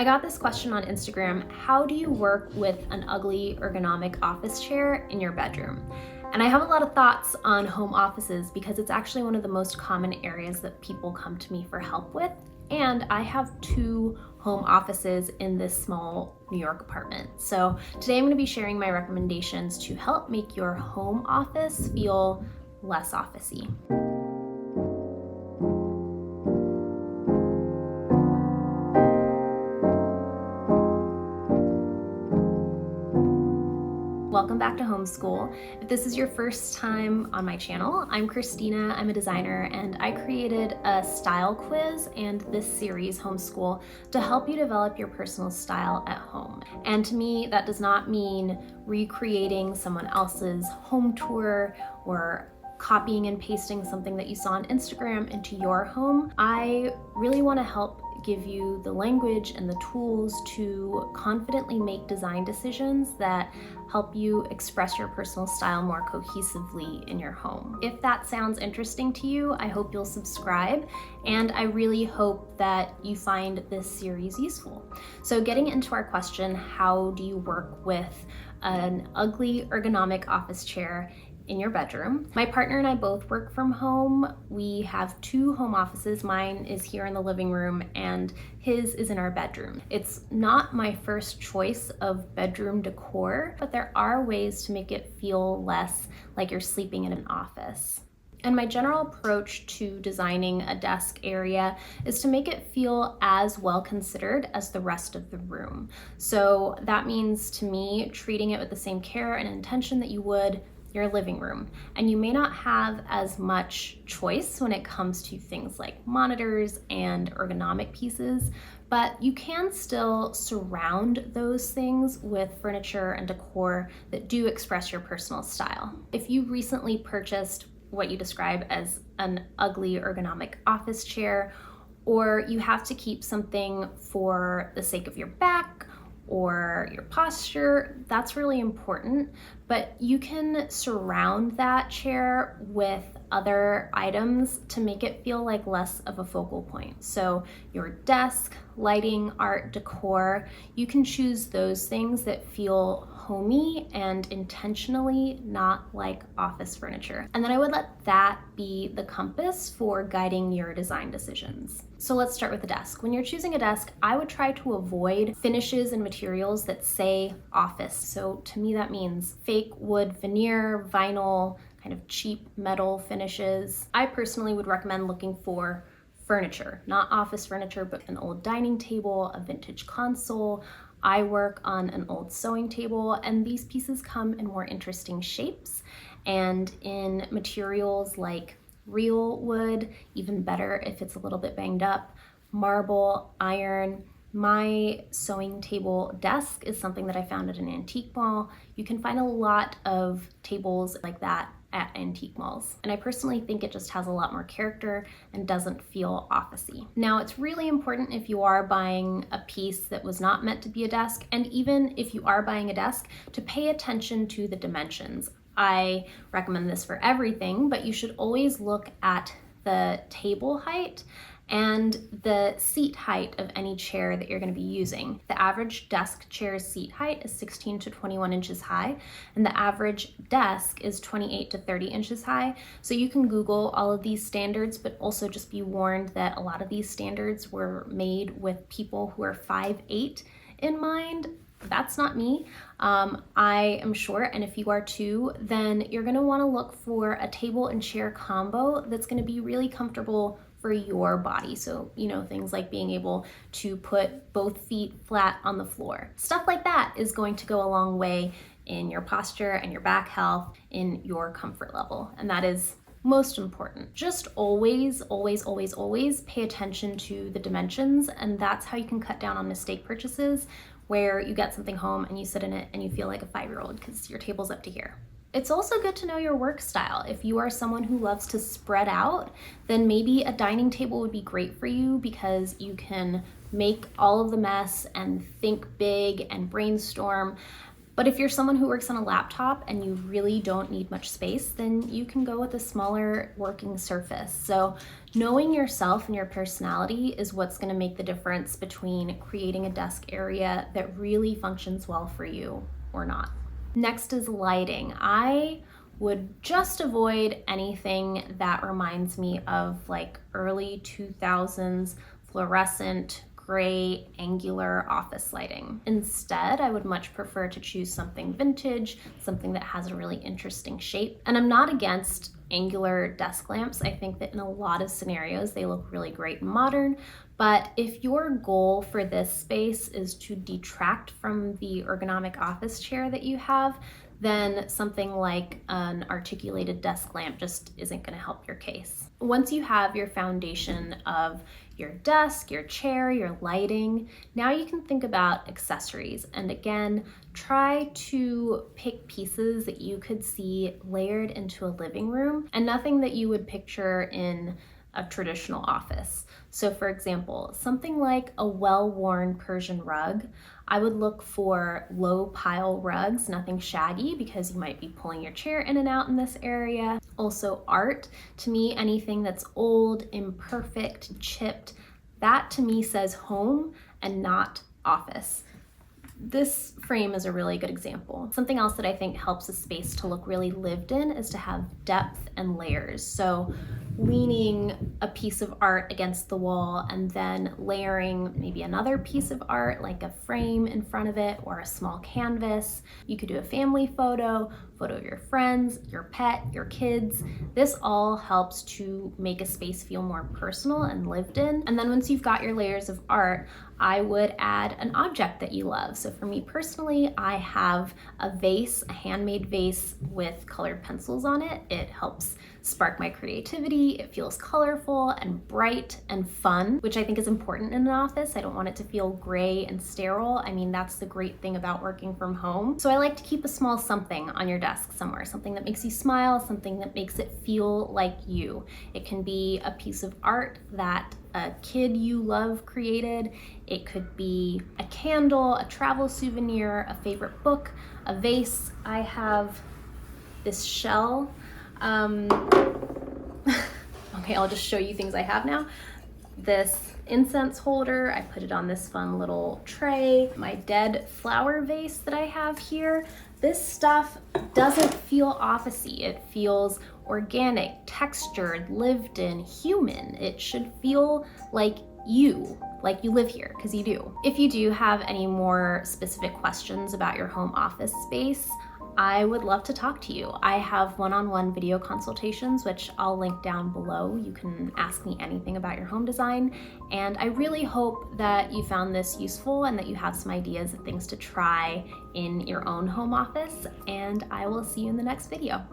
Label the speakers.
Speaker 1: I got this question on Instagram: how do you work with an ugly ergonomic office chair in your bedroom? And I have a lot of thoughts on home offices because it's actually one of the most common areas that people come to me for help with. And I have 2 home offices in this small New York apartment. So today I'm going to be sharing my recommendations to help make your home office feel less officey. Welcome back to Homeschool. If this is your first time on my channel, I'm Christina, I'm a designer, and I created a style quiz and this series, Homeschool, to help you develop your personal style at home. And to me, that does not mean recreating someone else's home tour or copying and pasting something that you saw on Instagram into your home. I really want to help give you the language and the tools to confidently make design decisions that help you express your personal style more cohesively in your home. If that sounds interesting to you, I hope you'll subscribe, and I really hope that you find this series useful. So getting into our question, how do you work with an ugly ergonomic office chair in your bedroom? My partner and I both work from home. We have 2 home offices. Mine is here in the living room and his is in our bedroom. It's not my first choice of bedroom decor, but there are ways to make it feel less like you're sleeping in an office. And my general approach to designing a desk area is to make it feel as well considered as the rest of the room. So that means, to me, treating it with the same care and intention that you would your living room. And you may not have as much choice when it comes to things like monitors and ergonomic pieces, but you can still surround those things with furniture and decor that do express your personal style. If you recently purchased what you describe as an ugly ergonomic office chair, or you have to keep something for the sake of your back or your posture, that's really important, but you can surround that chair with other items to make it feel like less of a focal point. So your desk, lighting, art, decor, you can choose those things that feel homey and intentionally not like office furniture. And then I would let that be the compass for guiding your design decisions. So let's start with the desk. When you're choosing a desk, I would try to avoid finishes and materials that say office. So to me, that means fake wood veneer, vinyl, kind of cheap metal finishes. I personally would recommend looking for furniture, not office furniture, but an old dining table, a vintage console. I work on an old sewing table, and these pieces come in more interesting shapes and in materials like real wood, even better if it's a little bit banged up, marble, iron. My sewing table desk is something that I found at an antique mall. You can find a lot of tables like that at antique malls. And I personally think it just has a lot more character and doesn't feel officey. Now, it's really important if you are buying a piece that was not meant to be a desk, and even if you are buying a desk, to pay attention to the dimensions. I recommend this for everything, but you should always look at the table height and the seat height of any chair that you're going to be using. The average desk chair's seat height is 16 to 21 inches high, and the average desk is 28 to 30 inches high. So you can Google all of these standards, but also just be warned that a lot of these standards were made with people who are 5'8" in mind. That's not me. I am short, and if you are too, then you're going to want to look for a table and chair combo that's going to be really comfortable for your body. So, things like being able to put both feet flat on the floor. Stuff like that is going to go a long way in your posture and your back health, in your comfort level. And that is most important. Just always, always, always, always pay attention to the dimensions, and that's how you can cut down on mistake purchases where you get something home and you sit in it and you feel like a 5-year-old because your table's up to here. It's also good to know your work style. If you are someone who loves to spread out, then maybe a dining table would be great for you because you can make all of the mess and think big and brainstorm. But if you're someone who works on a laptop and you really don't need much space, then you can go with a smaller working surface. So knowing yourself and your personality is what's going to make the difference between creating a desk area that really functions well for you or not. Next is lighting. I would just avoid anything that reminds me of like early 2000s fluorescent gray angular office lighting. Instead, I would much prefer to choose something vintage, something that has a really interesting shape. And I'm not against angular desk lamps. I think that in a lot of scenarios they look really great and modern, but if your goal for this space is to detract from the ergonomic office chair that you have, then something like an articulated desk lamp just isn't going to help your case. Once you have your foundation of your desk, your chair, your lighting, now you can think about accessories. And again, try to pick pieces that you could see layered into a living room and nothing that you would picture in a traditional office. So for example, something like a well-worn Persian rug, I would look for low pile rugs, nothing shaggy because you might be pulling your chair in and out in this area. Also art, to me, anything that's old, imperfect, chipped, that to me says home and not office. This frame is a really good example. Something else that I think helps a space to look really lived in is to have depth and layers. So leaning a piece of art against the wall and then layering maybe another piece of art like a frame in front of it or a small canvas. You could do a family photo of your friends, your pet, your kids. This all helps to make a space feel more personal and lived in. And then once you've got your layers of art, I would add an object that you love. So for me personally, I have a vase, a handmade vase with colored pencils on it. It helps spark my creativity. It feels colorful and bright and fun, which I think is important in an office. I don't want it to feel gray and sterile. I mean, that's the great thing about working from home. So I like to keep a small something on your desk somewhere, something that makes you smile, something that makes it feel like you. It can be a piece of art that a kid you love created. It could be a candle, a travel souvenir, a favorite book, a vase. I have this shell. Okay, I'll just show you things I have now. This incense holder, I put it on this fun little tray. My dead flower vase that I have here. This stuff doesn't feel officey. It feels organic, textured, lived in, human. It should feel like you live here, because you do. If you do have any more specific questions about your home office space, I would love to talk to you. I have one-on-one video consultations, which I'll link down below. You can ask me anything about your home design. And I really hope that you found this useful and that you have some ideas of things to try in your own home office. And I will see you in the next video.